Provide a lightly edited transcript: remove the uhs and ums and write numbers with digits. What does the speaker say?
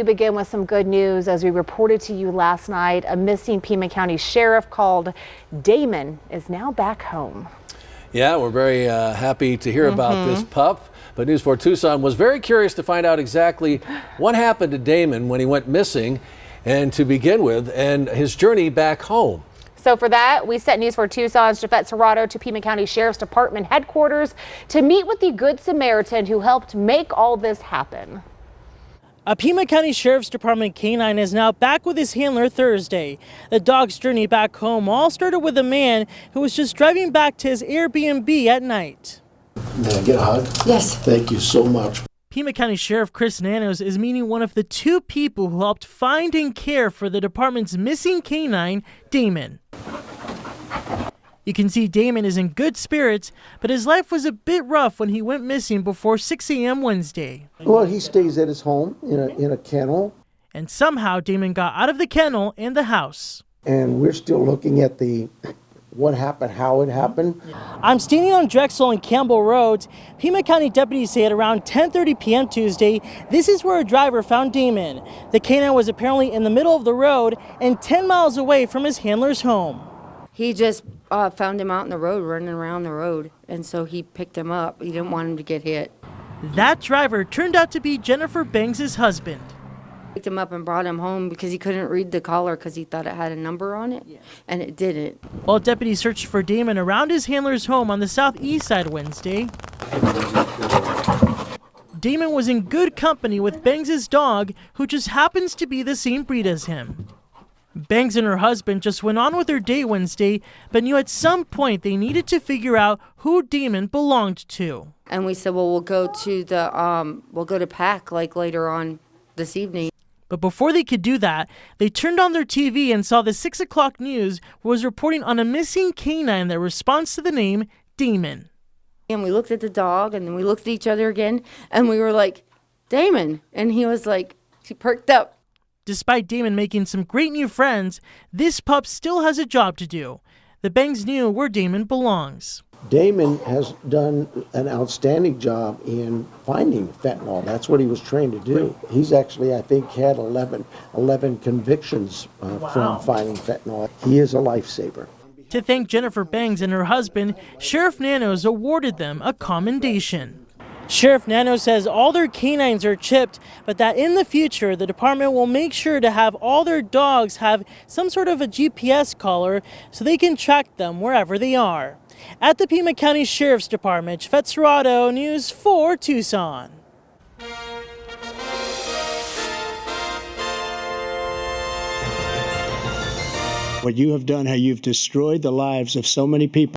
We begin with some good news. As we reported to you last night, a missing Pima County sheriff called Daemen is now back home. Yeah, we're very happy to hear about this pup. But News 4 Tucson was very curious to find out exactly what happened to Daemen when he went missing and to begin with, and his journey back home. So for that, we sent News 4 Tucson's Jafet Serrato to Pima County Sheriff's Department headquarters to meet with the Good Samaritan who helped make all this happen. A Pima County Sheriff's Department K-9 is now back with his handler Thursday. The dog's journey back home all started with a man who was just driving back to his Airbnb at night. May I get a hug? Yes. Thank you so much. Pima County Sheriff Chris Nanos is meeting one of the two people who helped find and care for the department's missing K-9, Daemen. You can see Daemen is in good spirits, but his life was a bit rough when he went missing before 6 a.m. Wednesday. Well, he stays at his home in a kennel. And somehow Daemen got out of the kennel and the house. And we're still looking at what happened, how it happened. I'm standing on Drexel and Campbell Roads. Pima County deputies say at around 10:30 p.m. Tuesday, this is where a driver found Daemen. The K-9 was apparently in the middle of the road and 10 miles away from his handler's home. He just found him out in the road, running around the road, and so he picked him up. He didn't want him to get hit. That driver turned out to be Jennifer Bangs' husband. Picked him up and brought him home because he couldn't read the collar because he thought it had a number on it, and it didn't. While deputies searched for Daemen around his handler's home on the southeast side Wednesday, Daemen was in good company with Bangs' dog, who just happens to be the same breed as him. Bangs and her husband just went on with their day Wednesday, but knew at some point they needed to figure out who Daemen belonged to. And we said, well, we'll go to PAC like later on this evening. But before they could do that, they turned on their TV and saw the 6 o'clock news was reporting on a missing K-9 that responds to the name Daemen. And we looked at the dog, and then we looked at each other again, and we were like, Daemen. And he was like, he perked up. Despite Daemen making some great new friends, this pup still has a job to do. The Bangs knew where Daemen belongs. Daemen has done an outstanding job in finding fentanyl. That's what he was trained to do. He's actually, I think, had 11 convictions from finding fentanyl. He is a lifesaver. To thank Jennifer Bangs and her husband, Sheriff Nanos awarded them a commendation. Sheriff Nanos says all their canines are chipped, but that in the future, the department will make sure to have all their dogs have some sort of a GPS collar so they can track them wherever they are. At the Pima County Sheriff's Department, Jafet Serrato, News 4 Tucson. What you have done, how you've destroyed the lives of so many people.